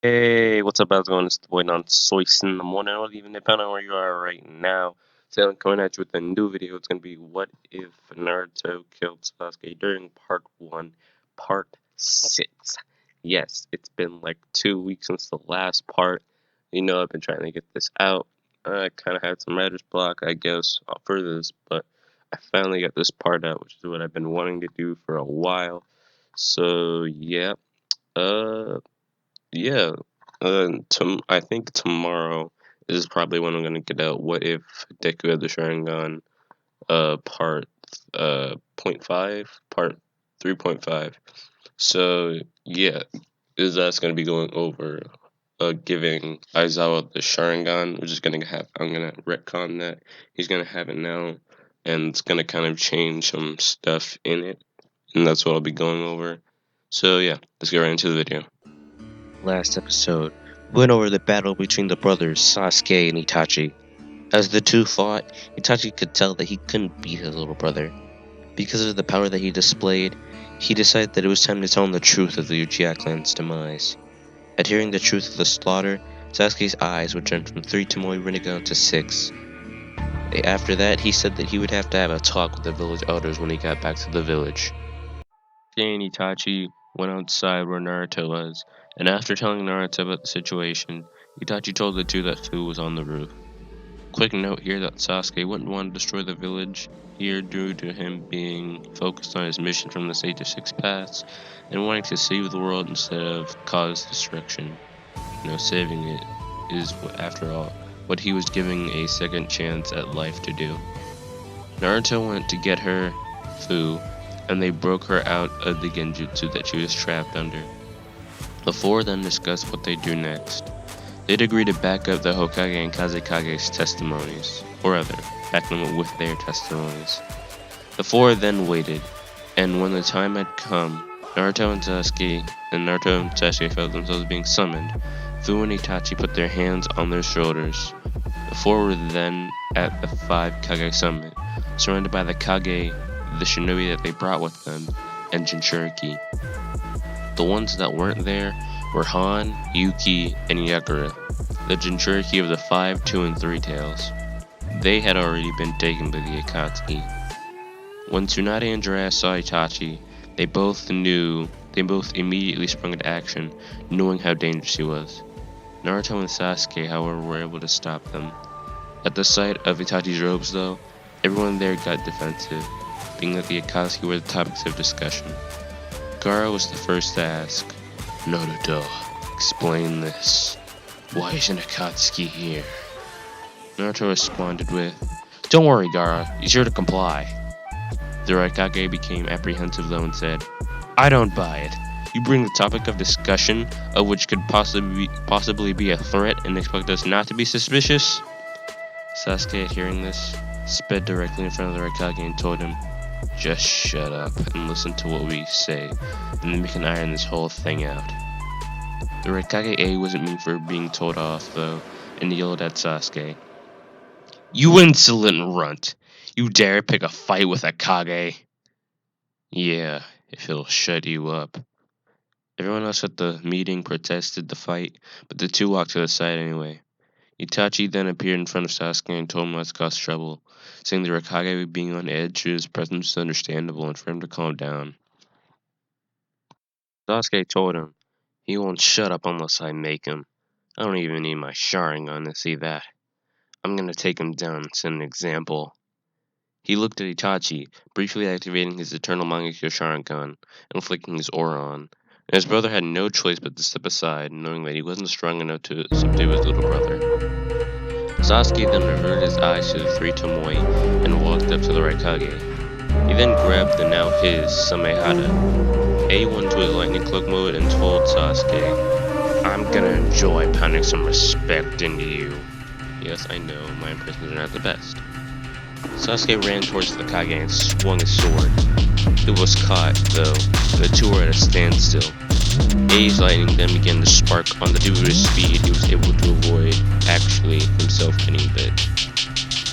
Hey, what's up, how's it going? It's the boy non Soyce in the morning, or even depending on where you are right now. So I'm coming at you with a new video. It's gonna be what if Naruto killed Sasuke during part 1, part 6. Yes, it's been like 2 weeks since the last part. I've been trying to get this out. I kinda had some writer's block, I guess, for this, but I finally got this part out, which is what I've been wanting to do for a while. So yeah. Uh yeah, I think tomorrow is probably when I'm gonna get out. What if Deku had the Sharingan? Part point five, part 3.5. So yeah, is that's gonna be going over giving Aizawa the Sharingan, which is I'm gonna retcon that he's gonna have it now, and it's gonna kind of change some stuff in it, and that's what I'll be going over. So yeah, let's get right into the video. Last episode, we went over the battle between the brothers Sasuke and Itachi. As the two fought, Itachi could tell that he couldn't beat his little brother. Because of the power that he displayed, he decided that it was time to tell him the truth of the Uchiha clan's demise. At hearing the truth of the slaughter, Sasuke's eyes would turn from 3 Tomoe Rinnegan to 6. After that, he said that he would have to have a talk with the village elders when he got back to the village. Sasuke and Itachi went outside where Naruto was, and after telling Naruto about the situation, Itachi told the two that Fu was on the roof. Quick note here that Sasuke wouldn't want to destroy the village here due to him being focused on his mission from the Sage of Six Paths and wanting to save the world instead of cause destruction. Saving it is, after all, what he was giving a second chance at life to do. Naruto went to get her, Fu, and they broke her out of the genjutsu that she was trapped under. The four then discussed what they'd do next. They'd agree to back up the Hokage and Kazekage's testimonies, or rather, back them up with their testimonies. The four then waited, and when the time had come, Naruto and Sasuke felt themselves being summoned. Fu and Itachi put their hands on their shoulders. The four were then at the 5 Kage summit, surrounded by the Kage, the shinobi that they brought with them, and Jinchuriki. The ones that weren't there were Han, Yuki, and Yakura, the Jinchuriki of the 5, 2, and 3 tails. They had already been taken by the Akatsuki. When Tsunade and Jiraiya saw Itachi, they both immediately sprung into action, knowing how dangerous he was. Naruto and Sasuke, however, were able to stop them. At the sight of Itachi's robes, though, everyone there got defensive, being that the Akatsuki were the topics of discussion. Gaara was the first to ask, "Naruto, explain this. Why isn't Akatsuki here?" Naruto responded with, "Don't worry, Gaara, he's here to comply." The Raikage became apprehensive though and said, "I don't buy it. You bring the topic of discussion, of which could possibly be a threat, and expect us not to be suspicious?" Sasuke, hearing this, sped directly in front of the Raikage and told him, "Just shut up and listen to what we say, and then we can iron this whole thing out." The Raikage wasn't mean for being told off, though, and yelled at Sasuke, "You insolent runt! You dare pick a fight with a Kage? Yeah, if it'll shut you up." Everyone else at the meeting protested the fight, but the two walked to the side anyway. Itachi then appeared in front of Sasuke and told him not to cause trouble, saying the Raikage being on edge to his presence was understandable and for him to calm down. Sasuke told him, "He won't shut up unless I make him. I don't even need my Sharingan to see that. I'm gonna take him down and set an example." He looked at Itachi, briefly activating his Eternal Mangekyo Sharingan and flicking his aura on, and his brother had no choice but to step aside, knowing that he wasn't strong enough to subdue his little brother. Sasuke then reverted his eyes to the 3 Tomoe and walked up to the Raikage. He then grabbed the now his Samehada, A1 to his lightning cloak mode, and told Sasuke, "I'm gonna enjoy pounding some respect into you." Yes, I know, my impressions are not the best. Sasuke ran towards the Kage and swung his sword. It was caught, though, and the two were at a standstill. A's lightning then began to spark on the due to his speed he was able to avoid, actually, himself getting bit.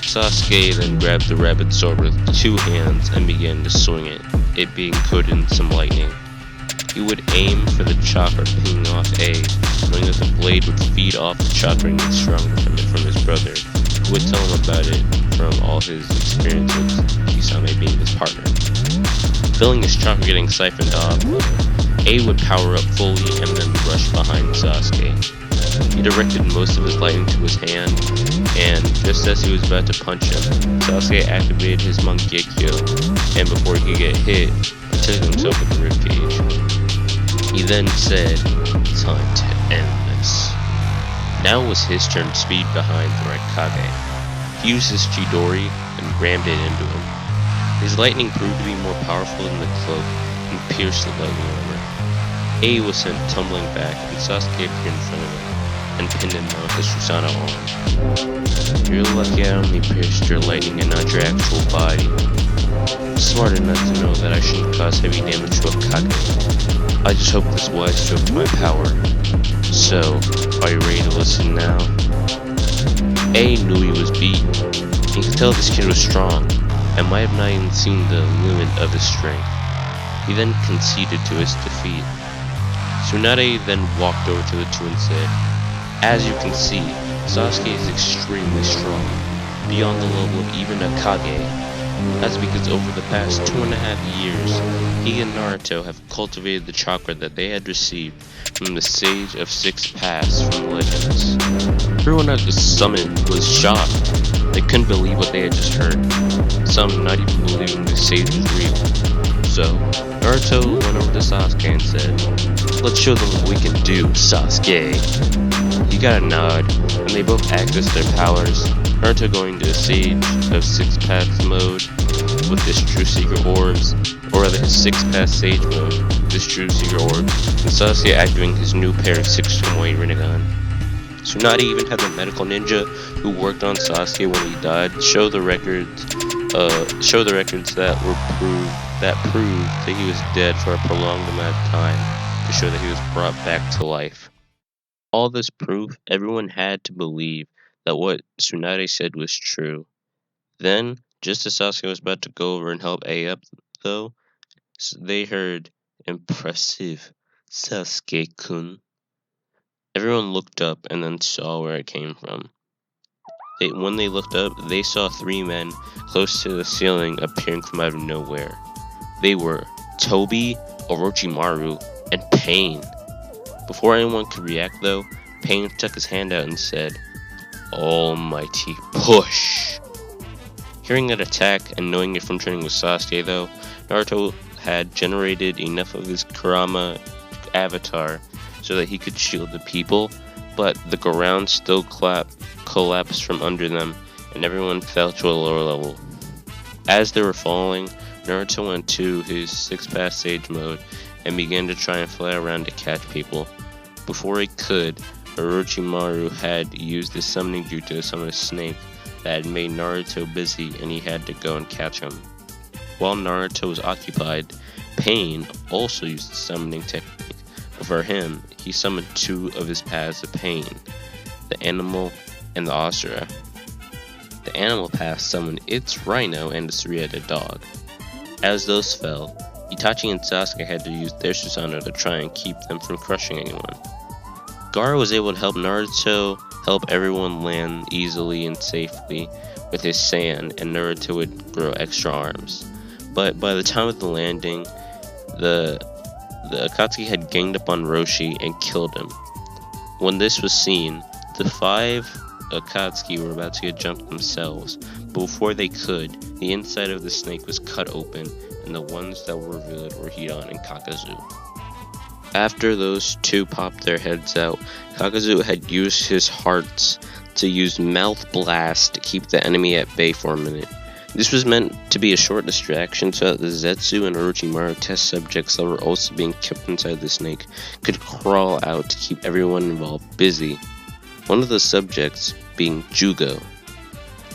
Sasuke then grabbed the rabbit sword with 2 hands and began to swing it being coated in some lightning. He would aim for the chakra pinging off A, knowing that the blade would feed off the chakra and get stronger from his brother, who would tell him about it from all his experience with Kisame being his partner. Feeling his chakra getting siphoned off, A would power up fully and then rush behind Sasuke. He directed most of his lightning to his hand, and just as he was about to punch him, Sasuke activated his Mangekyo, and before he could get hit, protected himself with the ribcage. He then said, "Time to end this." Now it was his turn to speed behind the right Kage. He used his Chidori and rammed it into him. His lightning proved to be more powerful than the cloak and pierced the lightning armor. A was sent tumbling back, and Sasuke appeared in front of him and pinned him down with his Susanoo arm. "You're lucky I only pierced your lightning and not your actual body. Smart enough to know that I shouldn't cause heavy damage to a Kage. I just hope this wise stroke to my power. So, are you ready to listen now?" A knew he was beaten. He could tell this kid was strong, and might have not even seen the limit of his strength. He then conceded to his defeat. Tsunade then walked over to the two and said, "As you can see, Sasuke is extremely strong, beyond the level of even a Kage. That's because over the past 2.5 years, he and Naruto have cultivated the chakra that they had received from the Sage of Six Paths from the Legends." Everyone at the summit was shocked. They couldn't believe what they had just heard, some not even believing the Sage was real. So, Naruto went over to Sasuke and said, "Let's show them what we can do, Sasuke." He got a nod, and they both accessed their powers, Naruto going to Sage of Six Paths mode with his True Secret Orbs, or rather his Six Paths Sage mode with his True Secret Orbs, and Sasuke activating his new pair of 6-Tomoe Rinnegan. Tsunade even had the medical ninja who worked on Sasuke when he died show the records that proved that he was dead for a prolonged amount of time to show that he was brought back to life. All this proof, everyone had to believe that what Tsunade said was true. Then, just as Sasuke was about to go over and help A up, though, they heard, "Impressive, Sasuke-kun." Everyone looked up and then saw where it came from. When they looked up, they saw 3 men close to the ceiling appearing from out of nowhere. They were Toby, Orochimaru, and Pain. Before anyone could react though, Pain stuck his hand out and said, "Almighty push." Hearing that attack and knowing it from training with Sasuke though, Naruto had generated enough of his Kurama avatar so that he could shield the people, but the ground still collapsed from under them, and everyone fell to a lower level. As they were falling, Naruto went to his Six Paths Sage mode and began to try and fly around to catch people. Before he could, Orochimaru had used his summoning jutsu to summon a snake that had made Naruto busy, and he had to go and catch him. While Naruto was occupied, Pain also used the summoning technique, but for him, he summoned 2 of his paths of pain, the animal and the Asura. The animal path summoned its rhino and its 3-headed dog. As those fell, Itachi and Sasuke had to use their Susanoo to try and keep them from crushing anyone. Gaara was able to help Naruto help everyone land easily and safely with his sand, and Naruto would grow extra arms. But by the time of the landing, the Akatsuki had ganged up on Roshi and killed him. When this was seen, the 5 Akatsuki were about to get jumped themselves, but before they could, the inside of the snake was cut open, and the ones that were revealed were Hidan and Kakazu. After those 2 popped their heads out, Kakazu had used his hearts to use Mouth Blast to keep the enemy at bay for a minute. This was meant to be a short distraction so that the Zetsu and Orochimaru test subjects that were also being kept inside the snake could crawl out to keep everyone involved busy. One of the subjects being Jugo.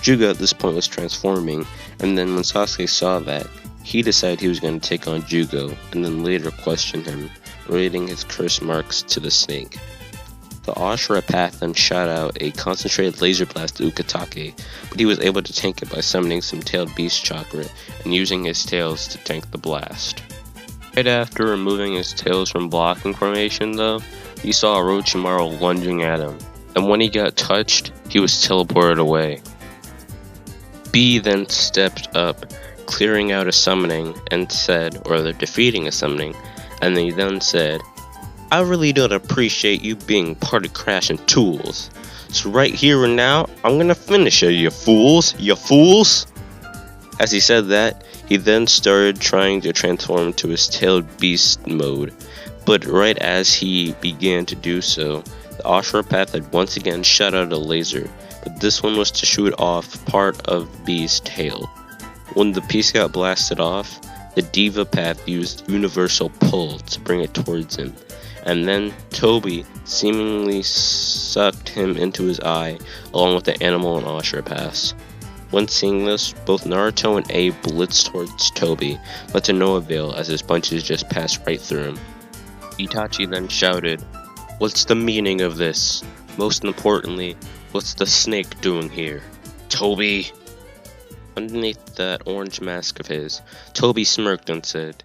Jugo at this point was transforming, and then when Sasuke saw that, he decided he was going to take on Jugo, and then later question him, relating his curse marks to the snake. The Ashura path then shot out a concentrated laser blast to Ukitake, but he was able to tank it by summoning some tailed beast chakra and using his tails to tank the blast. Right after removing his tails from blocking formation though, He saw Orochimaru lunging at him, and when he got touched, he was teleported away. B then stepped up, clearing out a summoning, and said, or they're defeating a summoning, and he then said, I really don't appreciate you being party crashing tools. So right here and now, I'm gonna finish you fools, you fools! As he said that, he then started trying to transform to his tailed beast mode, but right as he began to do so, the Ashura Path had once again shot out a laser, but this one was to shoot off part of the beast's tail. When the piece got blasted off, the Diva Path used Universal Pull to bring it towards him, and then Toby seemingly sucked him into his eye along with the animal and Ashura Paths. When seeing this, both Naruto and A blitzed towards Toby, but to no avail as his punches just passed right through him. Itachi then shouted, What's the meaning of this? Most importantly, what's the snake doing here? Toby! Underneath that orange mask of his, Toby smirked and said,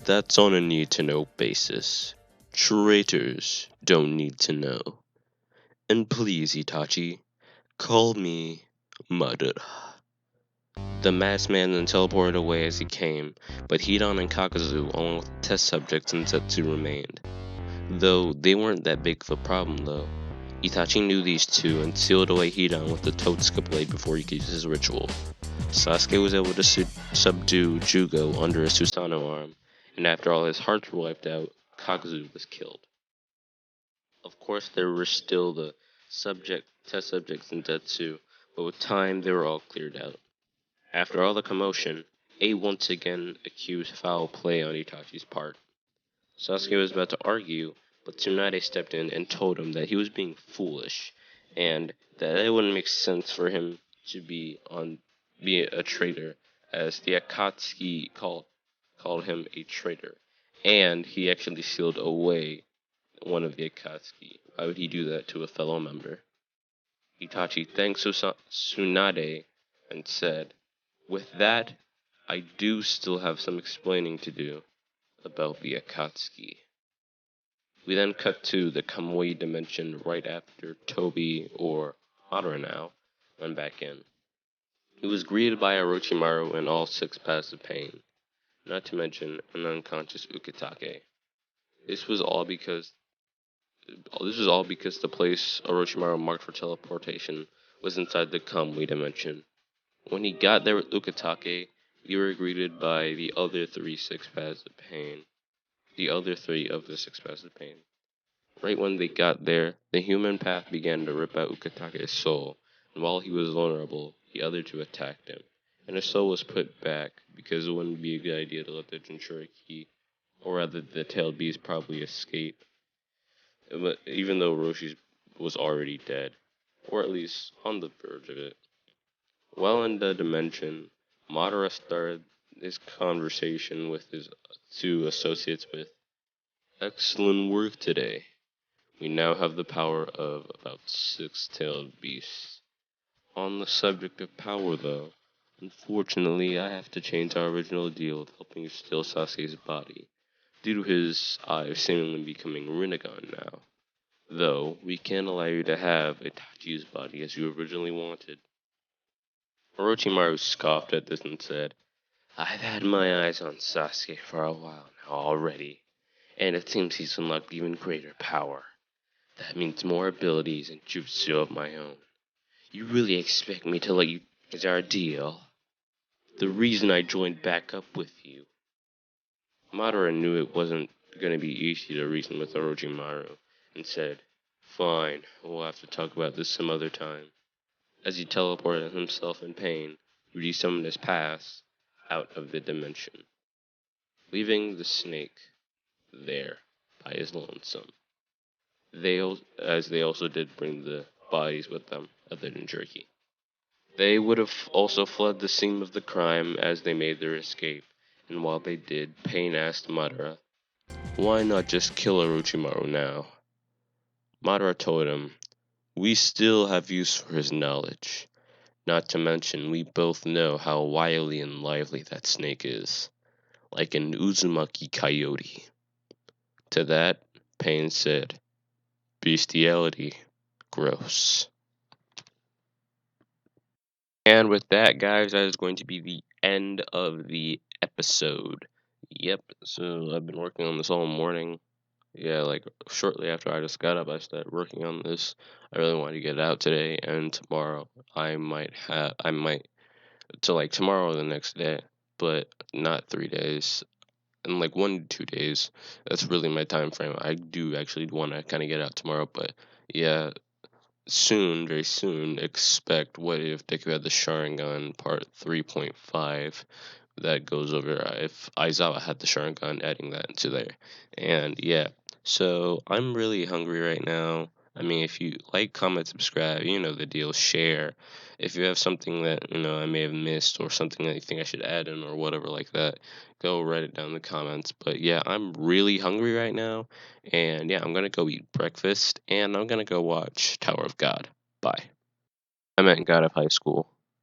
That's on a need-to-know basis. Traitors don't need to know. And please, Itachi, call me Madara. The masked man then teleported away as he came, but Hidan and Kakazu, along with the test subjects and Zetsu, remained. Though they weren't that big of a problem though. Itachi knew these two and sealed away Hidan with the Totsuka blade before he could use his ritual. Sasuke was able to subdue Jugo under a Susanoo arm, and after all his hearts were wiped out, Kakazu was killed. Of course there were still the test subjects in Zetsu, but with time they were all cleared out. After all the commotion, A once again accused foul play on Itachi's part. Sasuke was about to argue, but Tsunade stepped in and told him that he was being foolish, and that it wouldn't make sense for him to be a traitor, as the Akatsuki called him a traitor, and he actually sealed away one of the Akatsuki. Why would he do that to a fellow member? Itachi thanked Tsunade and said, With that, I do still have some explaining to do about the Akatsuki. We then cut to the Kamui dimension right after Toby, or Madara now, went back in. He was greeted by Orochimaru and all 6 paths of pain, not to mention an unconscious Ukitake. This was all because the place Orochimaru marked for teleportation was inside the Kamui dimension. When he got there with Ukitake, we were greeted by the other 3 6 paths of pain. The other 3 of the 6 paths of pain. Right when they got there, the human path began to rip out Ukitake's soul, and while he was vulnerable, the other 2 attacked him, and his soul was put back because it wouldn't be a good idea to let the Jinchuriki, or rather the tailed beast, probably escape, even though Roshi's was already dead, or at least on the verge of it. While in the dimension, Madara started his conversation with his 2 associates with, Excellent work today. We now have the power of about 6-tailed beasts. On the subject of power, though, unfortunately I have to change our original deal of helping you steal Sasuke's body, due to his eyes seemingly becoming Rinnegan now. Though, we can allow you to have Itachi's body as you originally wanted. Orochimaru scoffed at this and said, I've had my eyes on Sasuke for a while now already, and it seems he's unlocked even greater power. That means more abilities and jutsu of my own. You really expect me to let you change our deal? The reason I joined back up with you. Madara knew it wasn't going to be easy to reason with Orochimaru, and said, Fine, we'll have to talk about this some other time. As he teleported himself in pain, he summoned his paths out of the dimension, leaving the snake there by his lonesome. As they also did bring the bodies with them of the Jinchuriki. They would have also fled the scene of the crime as they made their escape, and while they did, Pain asked Madara, Why not just kill Orochimaru now? Madara told him, We still have use for his knowledge. Not to mention, we both know how wily and lively that snake is, like an Uzumaki coyote. To that, Pain said, bestiality. Gross. And with that, guys, that is going to be the end of the episode. Yep, so I've been working on this all morning. Yeah, like shortly after I just got up, I started working on this. I really wanted to get it out today, and tomorrow I might, to like tomorrow or the next day, but not 3 days. In like 1 to 2 days. That's really my time frame. I do actually want to kind of get out tomorrow, but yeah, soon, very soon, expect What If Deku Had the Sharingan Part 3.5 that goes over if Aizawa had the Sharingan, adding that into there. And yeah, so I'm really hungry right now. I mean, if you like, comment, subscribe, you know the deal, share. If you have something that, I may have missed or something that you think I should add in or whatever like that, go write it down in the comments. But yeah, I'm really hungry right now. And yeah, I'm going to go eat breakfast and I'm going to go watch Tower of God. Bye. I meant God of High School.